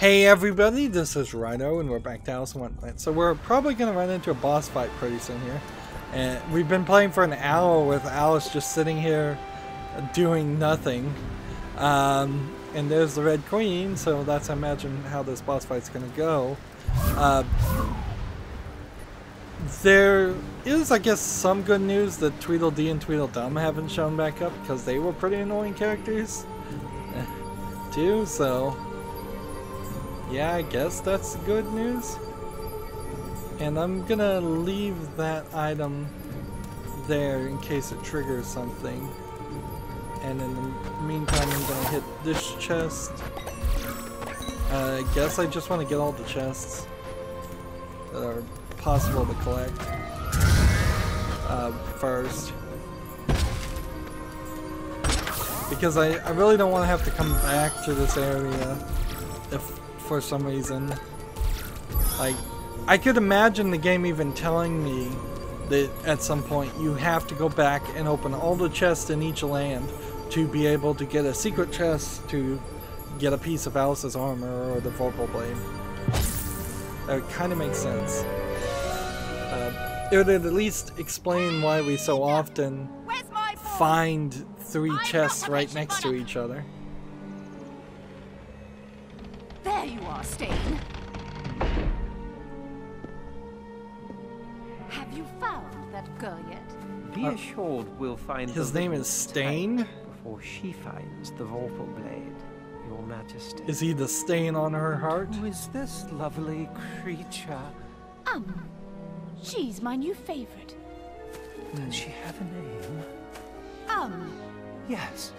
Hey everybody, this is Rydo and we're back to Wonderland. So we're probably going to run into a boss fight pretty soon here. And we've been playing for an hour with Alice just sitting here doing nothing. And there's the Red Queen, so that's, I imagine, how this boss fight's going to go. There is, I guess, some good news that Tweedledee and Tweedledum haven't shown back up because they were pretty annoying characters too, so... yeah, I guess that's good news. And I'm gonna leave that item there in case it triggers something. And in the meantime, I'm gonna hit this chest. I guess I just want to get all the chests that are possible to collect first. Because I really don't want to have to come back to this area if for some reason. Like, I could imagine the game even telling me that at some point you have to go back and open all the chests in each land to be able to get a secret chest to get a piece of Alice's armor or the Vorpal Blade. That kind of makes sense. It would at least explain why we so often find 3 chests right next to each other. There you are, Stain. Have you found that girl yet? Be assured we'll find his name is Stain? Before she finds the Vorpal Blade, Your Majesty. Is he the stain on her heart? Who is this lovely creature? She's my new favorite. Does she have a name? Yes.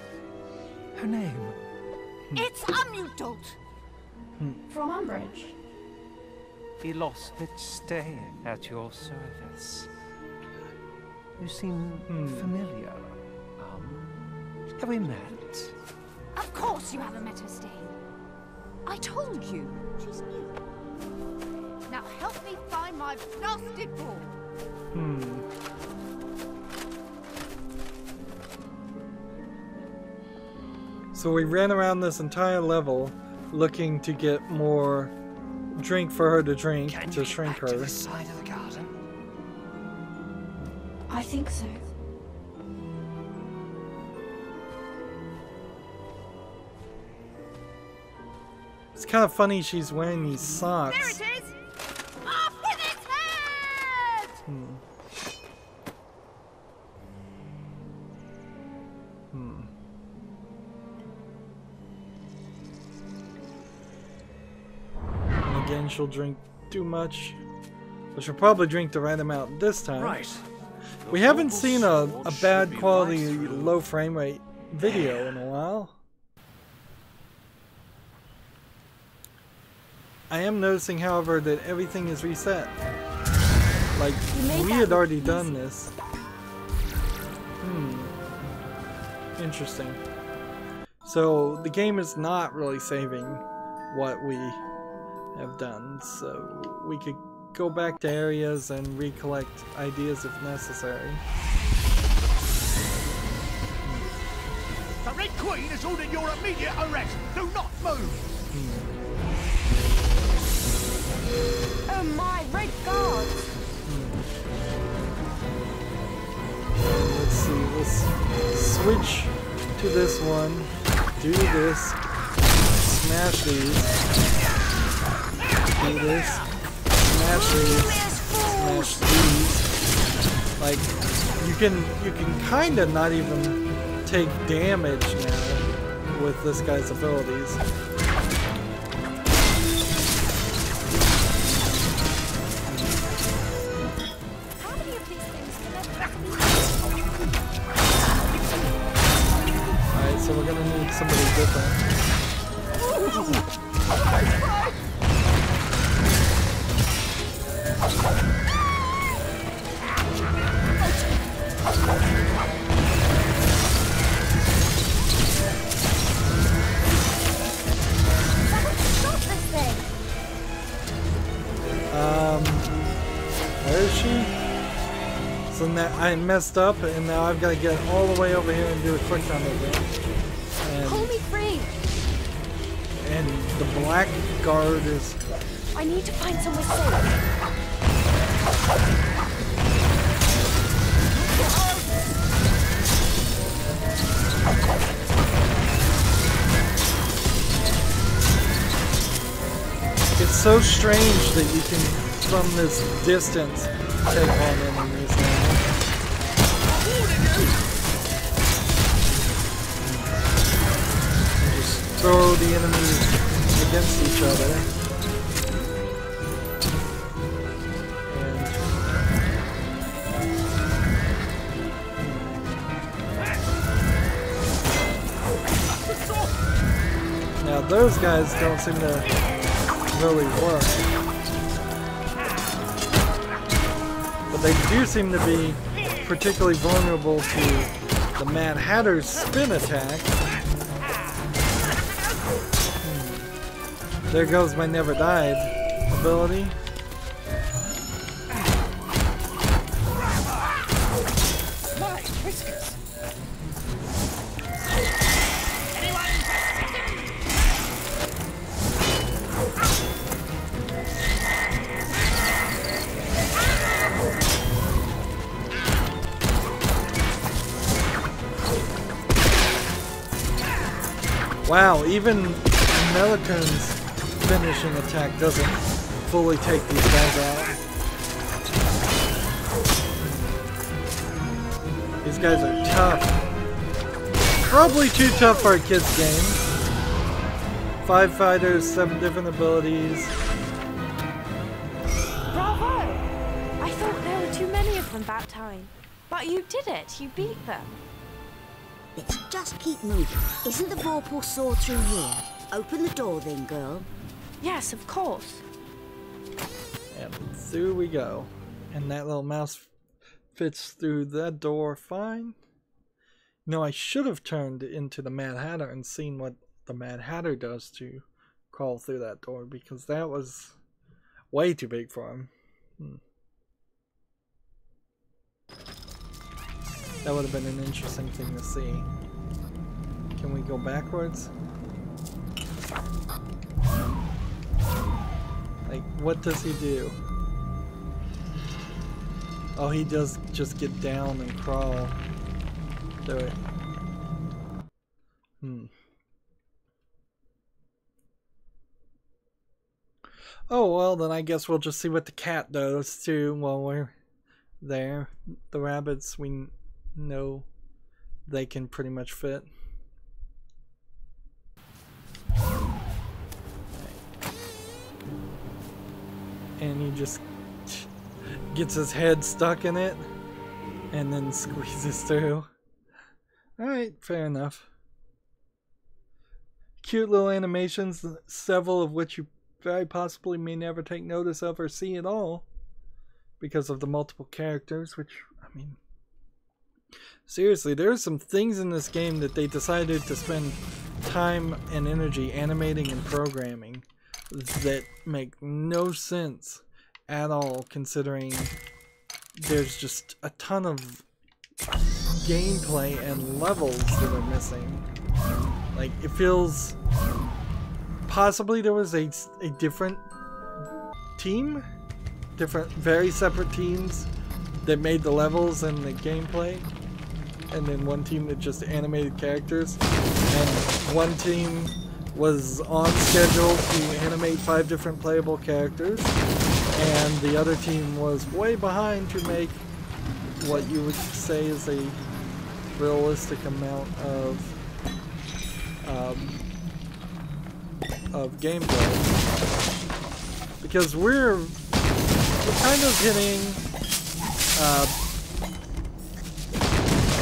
Her name. It's Amudult. From Umbridge. Philosophic Stain at your service. You seem familiar. Have we met? Of course you haven't met her, Stain. I told you. She's new. Now help me find my blasted ball. So we ran around this entire level looking to get more drink for her to drink to shrink her. To the side of the garden? I think so. It's kind of funny she's wearing these socks. There it is! Off with its head! And again, she'll drink too much. But she'll probably drink the right amount this time. Right. We haven't seen a bad quality, low frame rate video in a while. I am noticing, however, that everything is reset. Like, we had already done this. Interesting. So, the game is not really saving what we have done, so we could go back to areas and recollect ideas if necessary. The Red Queen has ordered your immediate arrest. Do not move. Oh my, Red Guards! Let's see, let's switch to this one, do this, smash these, do this, smash these. Like, you can kinda not even take damage now with this guy's abilities. So we're gonna need somebody different. Where is she? So now I messed up, and now I've got to get all the way over here and do a quick time over. Pull me free! And the black guard is... I need to find somewhere safe. It's so strange that you can, from this distance, take on enemies now. Just throw the enemies against each other. And now those guys don't seem to really work. But they do seem to be particularly vulnerable to the Mad Hatter's spin attack. There goes my Never Died ability. Wow, even Melican's finishing attack doesn't fully take these guys out. These guys are tough. Probably too tough for a kid's game. 5 fighters, 7 different abilities. Bravo! I thought there were too many of them that time. But you did it. You beat them. Let's just keep moving. Isn't the vorpal saw through here? Open the door then, girl. Yes, of course. And through we go. And that little mouse fits through that door fine. No, I should have turned into the Mad Hatter and seen what the Mad Hatter does to crawl through that door, because that was way too big for him. That would have been an interesting thing to see. Can we go backwards? Like, what does he do? Oh, he does just get down and crawl. Do it. Oh, well, then I guess we'll just see what the cat does too while we're there. The rabbits, we know they can pretty much fit. And he just gets his head stuck in it and then squeezes through. Alright, fair enough. Cute little animations, several of which you very possibly may never take notice of or see at all because of the multiple characters, which, I mean, seriously, there are some things in this game that they decided to spend time and energy animating and programming that make no sense at all, considering there's just a ton of gameplay and levels that are missing. Like, it feels possibly there was a different team, very separate teams that made the levels and the gameplay, and then one team that just animated characters, and one team was on schedule to animate 5 different playable characters, and the other team was way behind to make what you would say is a realistic amount of gameplay, because we're kind of hitting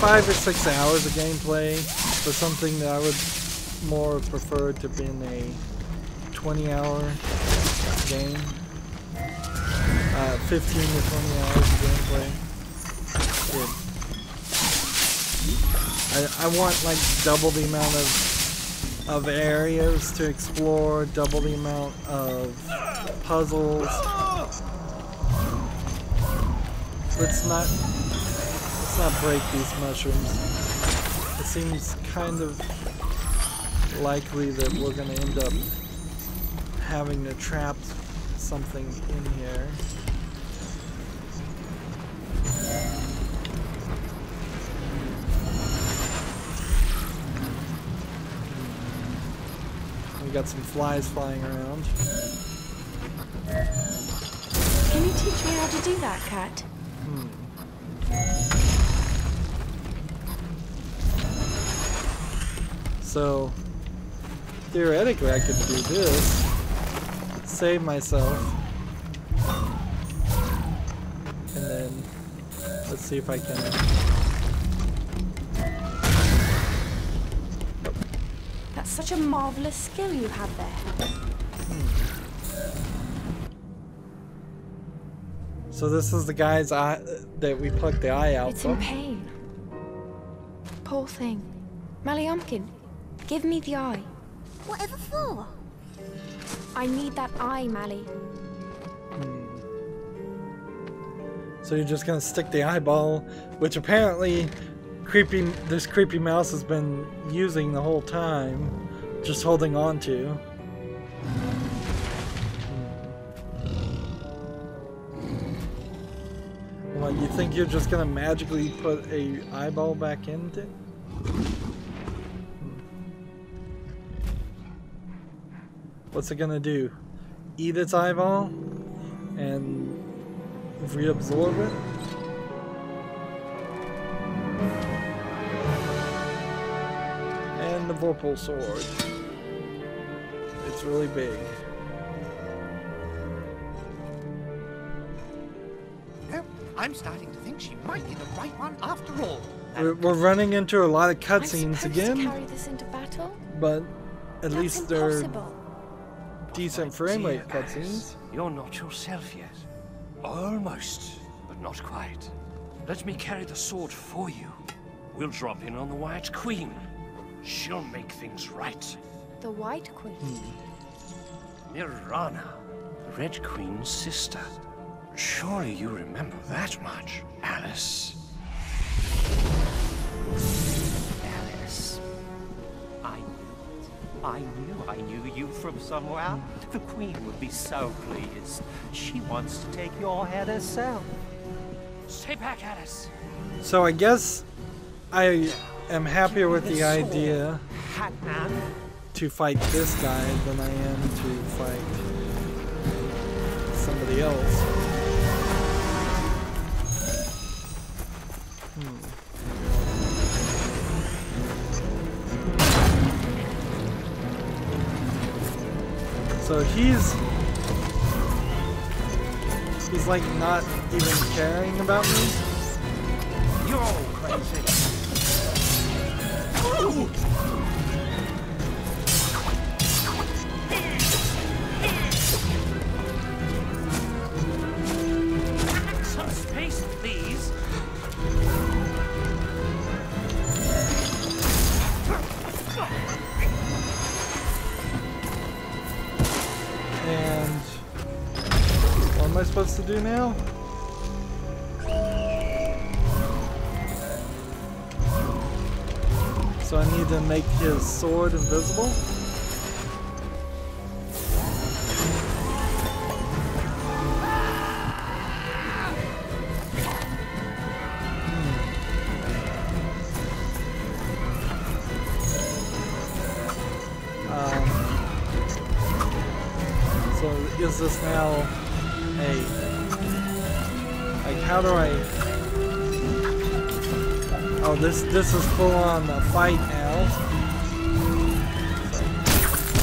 5 or 6 hours of gameplay for something that I would more prefer to be in a 20-hour game. 15 to 20 hours of gameplay. I want like double the amount of areas to explore, double the amount of puzzles. Let's not break these mushrooms. It seems kind of likely that we're gonna end up having to trap something in here. We got some flies flying around. Can you teach me how to do that, Cat? So, theoretically I could do this, save myself, and then let's see if I can. That's such a marvelous skill you have there. So this is the guy's eye that we plucked the eye out It's from. in pain. Poor thing. Maliamkin, give me the eye. Whatever for? I need that eye, Mally. So you're just gonna stick the eyeball, which apparently this creepy mouse has been using the whole time, just holding on to. What, you think you're just gonna magically put a eyeball back into? What's it gonna do? Eat its eyeball and reabsorb it? And the Vorpal sword. It's really big. No, I'm starting to think she might be the right one after all. We're running into a lot of I'm cutscenes supposed again, to carry this into battle? but at That's least they're impossible. decent frame rate Dear cutscenes. Alice, you're not yourself yet. Almost, but not quite. Let me carry the sword for you. We'll drop in on the White Queen. She'll make things right. The White Queen. Mirana, the Red Queen's sister. Surely you remember that much, Alice. Alice, I knew you from somewhere. The Queen would be so pleased. She wants to take your head herself. Stay back, Alice. So I guess I am happier with the idea Hatman. to fight this guy than I am to fight somebody else. So he's like not even caring about me. You're all crazy. Some space, please. And what am I supposed to do now? So I need to make his sword invisible? So is this now a, like, how do I, oh, this is full on a fight now.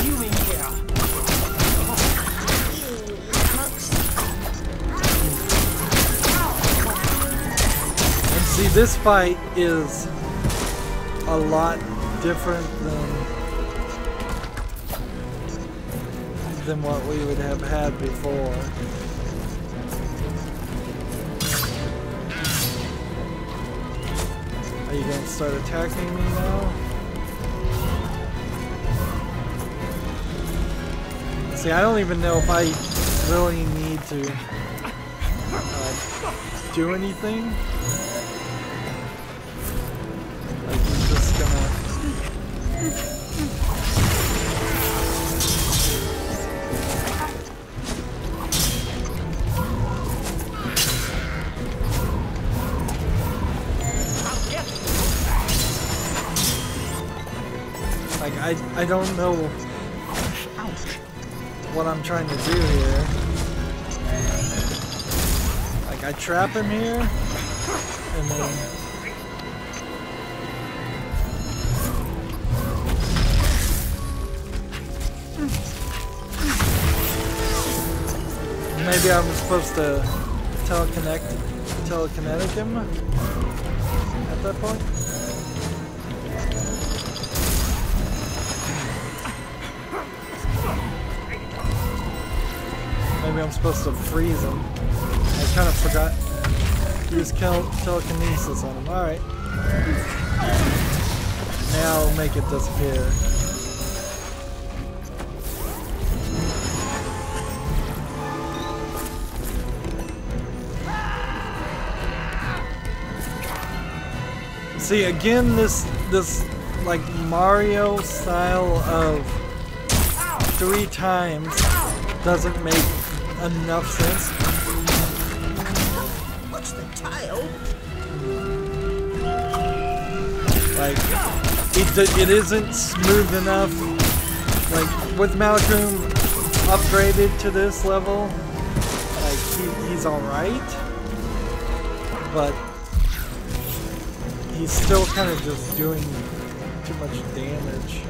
You in here. And see, this fight is a lot different than what we would have had before. Are you going to start attacking me now? See, I don't even know if I really need to do anything. Like, he's just gonna... I don't know what I'm trying to do here. Like, I trap him here, and then... Maybe I'm supposed to telekinetic him at that point? Maybe I'm supposed to freeze him. I kind of forgot. Use telekinesis on him. Alright. Now I'll make it disappear. See, again, this like Mario style of 3 times doesn't make enough sense. What's the tail? Like, it isn't smooth enough. Like, with Malcolm upgraded to this level, like, he's alright. But he's still kind of just doing too much damage.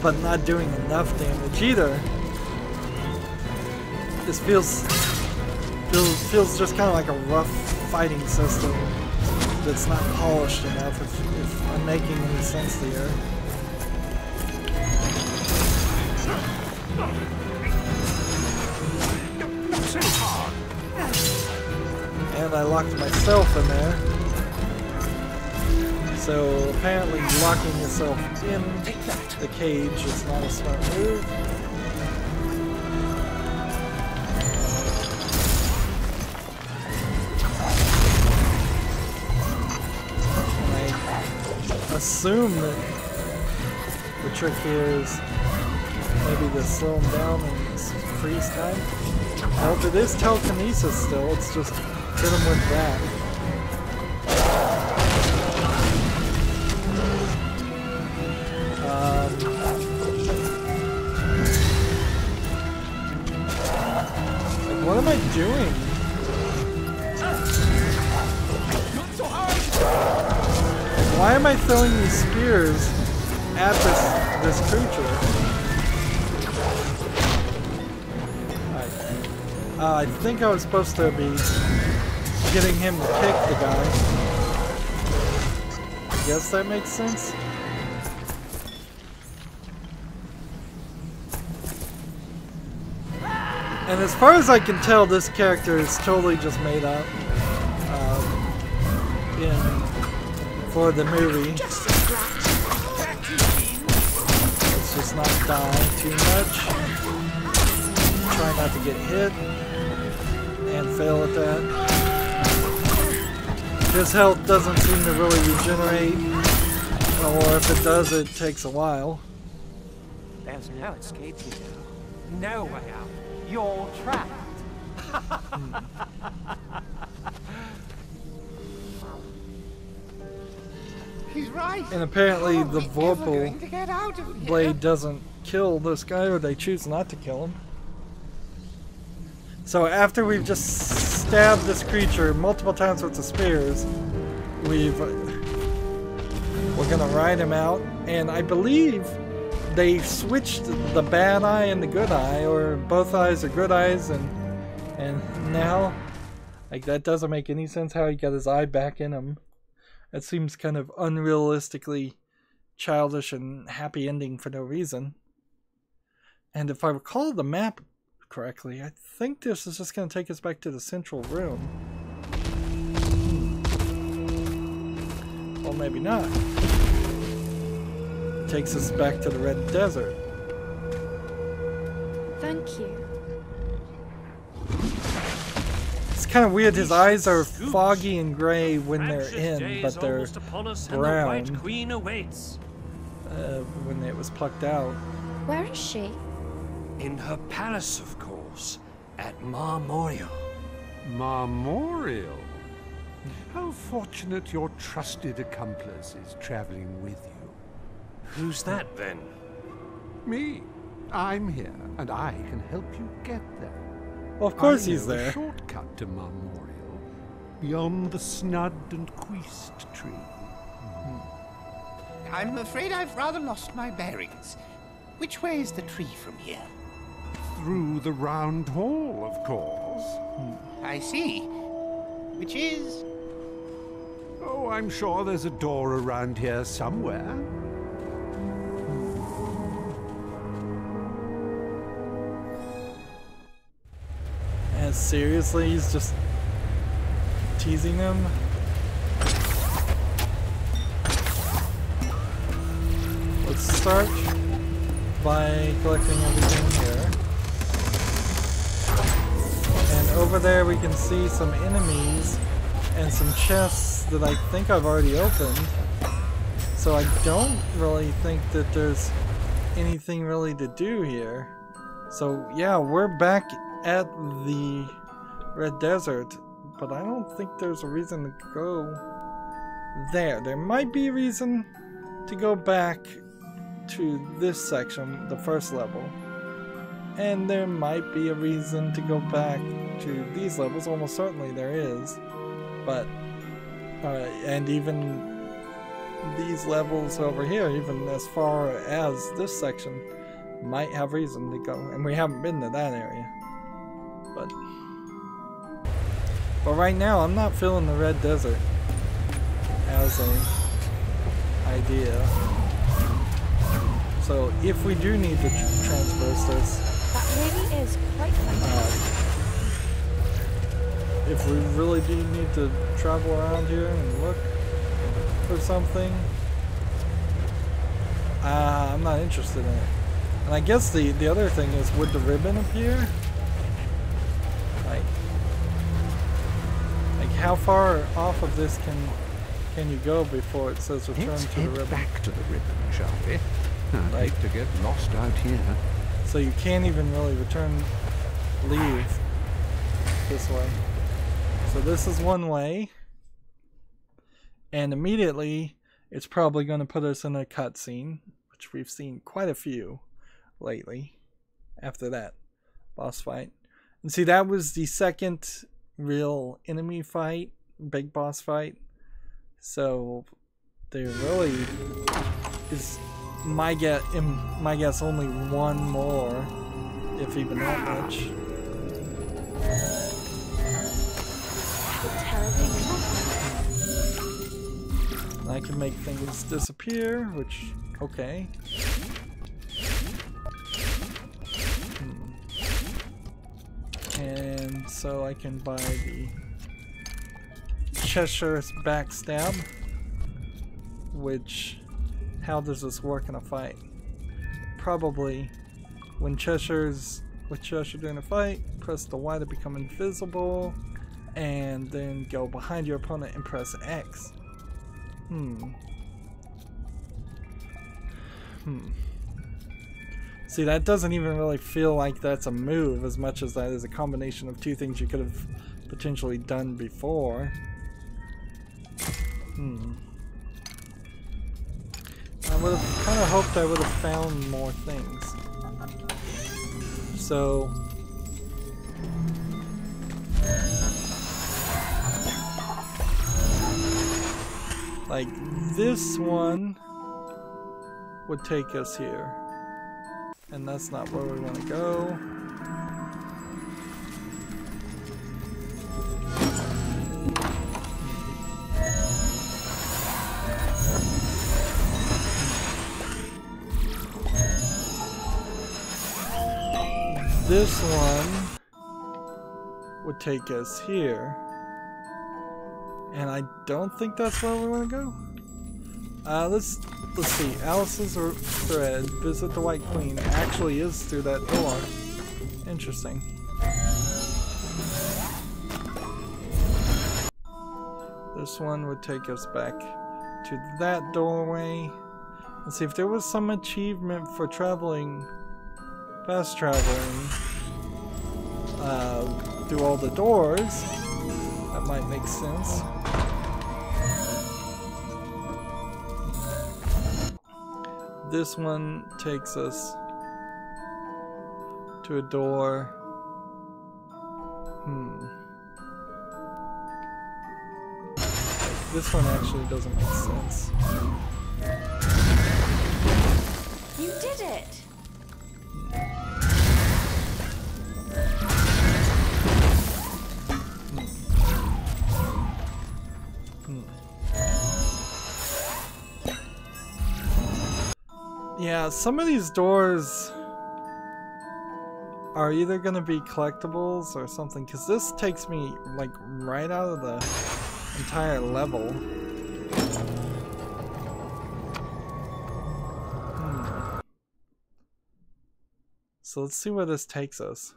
But not doing enough damage either. This feels just kind of like a rough fighting system that's not polished enough, if I'm making any sense here. And I locked myself in there. So apparently locking yourself in the cage is not a smart move. I assume that the trick here is maybe to slow him down and freeze time. Well, if it is telekinesis still, it's just hit him with that. Like, what am I doing? Why am I throwing these spears at this creature? I think I was supposed to be getting him to kick the guy. I guess that makes sense. And as far as I can tell, this character is totally just made up for the movie. Let's just not die too much. Try not to get hit and fail at that. His health doesn't seem to really regenerate, or if it does, it takes a while. There's no escape here. No way out. You're trapped. He's right. And apparently the How are we ever Vorpal going to get out of here? blade doesn't kill this guy, or they choose not to kill him. So after we've just stabbed this creature multiple times with the spears, we're gonna ride him out, and I believe they switched the bad eye and the good eye, or both eyes are good eyes, and now, like, that doesn't make any sense how he got his eye back in him. It seems kind of unrealistically childish and happy ending for no reason. And if I recall the map correctly, I think this is just going to take us back to the central room. Or maybe not. It takes us back to the Red Desert. Thank you. It's kind of weird, his eyes are foggy and gray when they're in, but they're brown when it was plucked out. Where is she? In her palace, of course, at Marmorial. Marmorial? How fortunate your trusted accomplice is traveling with you. Who's that, then? Me. I'm here, and I can help you get there. Well, of course I he's know there. A shortcut to Memorial, beyond the snud and queest tree. I'm afraid I've rather lost my bearings. Which way is the tree from here? Through the round hall, of course. I see. Which is... Oh, I'm sure there's a door around here somewhere. And seriously, he's just teasing him? Let's start by collecting everything here. And over there we can see some enemies and some chests that I think I've already opened. So I don't really think that there's anything really to do here. So yeah, we're back at the Red Desert, but I don't think there's a reason to go there. There might be a reason to go back to this section, the first level. And there might be a reason to go back to these levels, almost certainly there is. But, and even these levels over here, even as far as this section, might have reason to go. And we haven't been to that area. But right now, I'm not feeling the Red Desert as an idea. So if we do need to traverse this, That really is quite funny. if we really do need to travel around here and look for something, I'm not interested in it. And I guess the other thing is, would the ribbon appear? Like how far off of this can you go before it says return Let's to the head ribbon? back to the ribbon, shall we? I'd Like- hate to get lost out here. So you can't even really leave this way. So this is one way, and immediately it's probably going to put us in a cutscene, which we've seen quite a few lately after that boss fight. And see, that was the second real enemy fight, big boss fight. So there really is, my guess, only one more, if even that much. I can make things disappear, which, okay. And so I can buy the Cheshire's backstab, which, how does this work in a fight? Probably when Cheshire's doing a fight, press the Y to become invisible, and then go behind your opponent and press X. See, that doesn't even really feel like that's a move as much as that is a combination of two things you could have potentially done before. I would have kind of hoped I would have found more things. So like this one would take us here. And that's not where we want to go. This one would take us here. And I don't think that's where we want to go. Let's see. Alice's thread, visit the White Queen, actually is through that door. Interesting. This one would take us back to that doorway. Let's see if there was some achievement for traveling, fast traveling through all the doors. That might make sense. This one takes us to a door. This one actually doesn't make sense. You did it! Yeah, some of these doors are either going to be collectibles or something, because this takes me like right out of the entire level. So let's see where this takes us,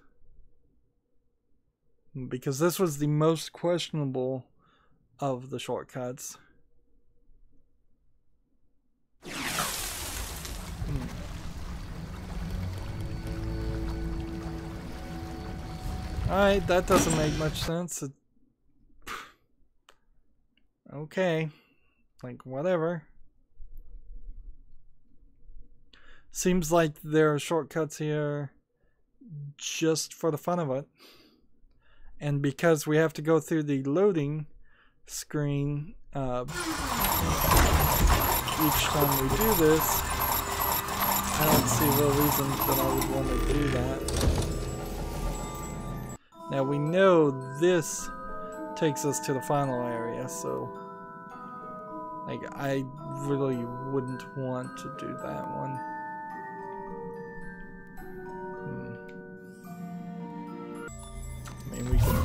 because this was the most questionable of the shortcuts. Alright, that doesn't make much sense. Okay. Like, whatever. Seems like there are shortcuts here just for the fun of it. And because we have to go through the loading screen each time we do this, I don't see a real reason that I would want to do that. Now we know this takes us to the final area, so like I really wouldn't want to do that one. I mean, we can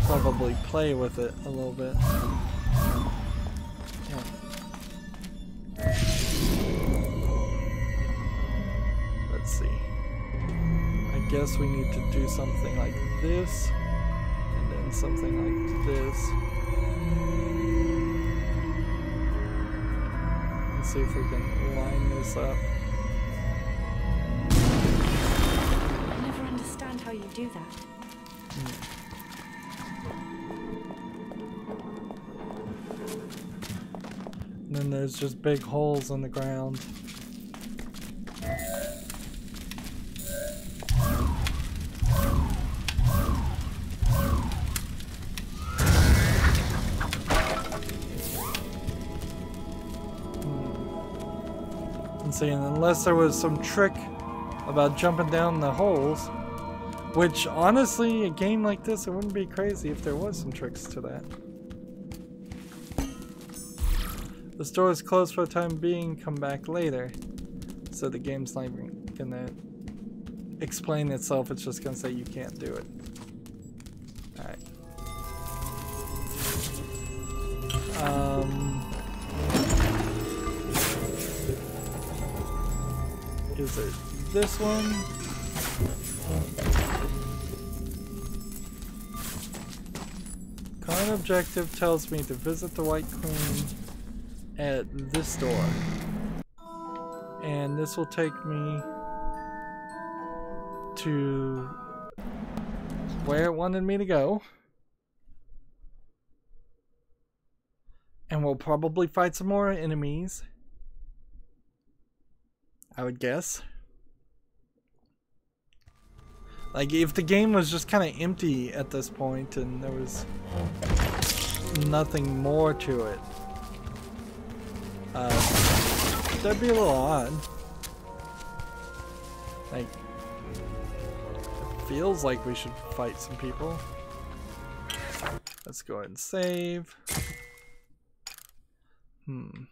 probably play with it a little bit. Yeah. Let's see. I guess we need to do something like this, and then something like this. Let's see if we can line this up. I never understand how you do that. And then there's just big holes in the ground. And unless there was some trick about jumping down the holes, which honestly, a game like this, it wouldn't be crazy if there was some tricks to that. The store is closed for the time being, come back later. So the game's not even gonna explain itself, it's just gonna say you can't do it. Alright. Is it this one? Current objective tells me to visit the White Queen at this door. And this will take me to where it wanted me to go. And we'll probably fight some more enemies, I would guess. Like, if the game was just kind of empty at this point and there was nothing more to it, that'd be a little odd. Like, it feels like we should fight some people. Let's go ahead and save. Let's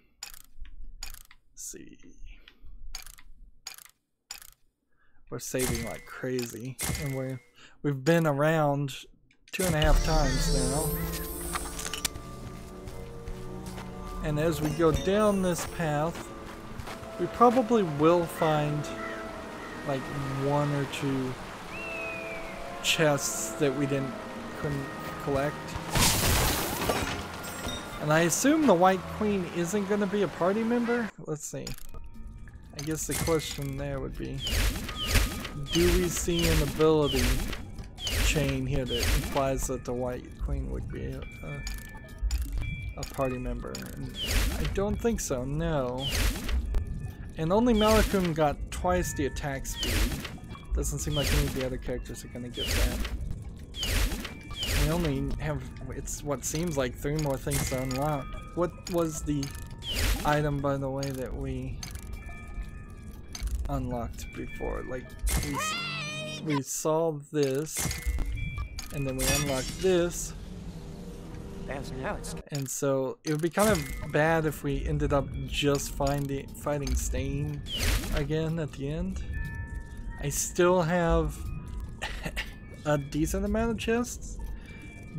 see. We're saving like crazy, and we've been around 2.5 times now. And as we go down this path, we probably will find like 1 or 2 chests that we couldn't collect. And I assume the White Queen isn't going to be a party member? Let's see. I guess the question there would be, do we see an ability chain here that implies that the White Queen would be a party member? And I don't think so, no. And only Malakun got twice the attack speed. Doesn't seem like any of the other characters are gonna get that. We only have, it's what seems like 3 more things to unlock. What was the item, by the way, that we unlocked before? Like, we saw this, and then we unlocked this. And so it would be kind of bad if we ended up just fighting Stain again at the end. I still have a decent amount of chests,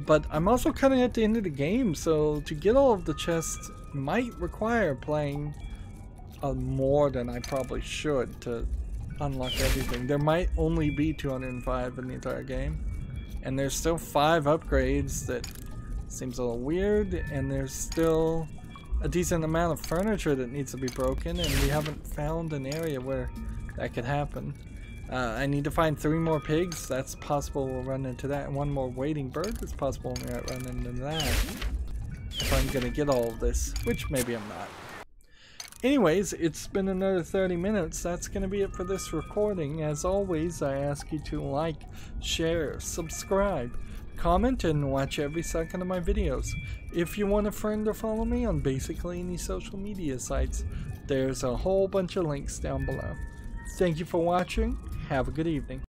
but I'm also kind of at the end of the game, so to get all of the chests might require playing more than I probably should to unlock everything. There might only be 205 in the entire game, and there's still 5 upgrades that seems a little weird, and there's still a decent amount of furniture that needs to be broken, and we haven't found an area where that could happen. I need to find 3 more pigs. That's possible we'll run into that, and 1 more waiting bird. It's possible we might run into that if I'm gonna get all of this, which maybe I'm not. Anyways, it's been another 30 minutes. That's gonna be it for this recording. As always, I ask you to like, share, subscribe, comment, and watch every second of my videos. If you want a friend or follow me on basically any social media sites, there's a whole bunch of links down below. Thank you for watching. Have a good evening.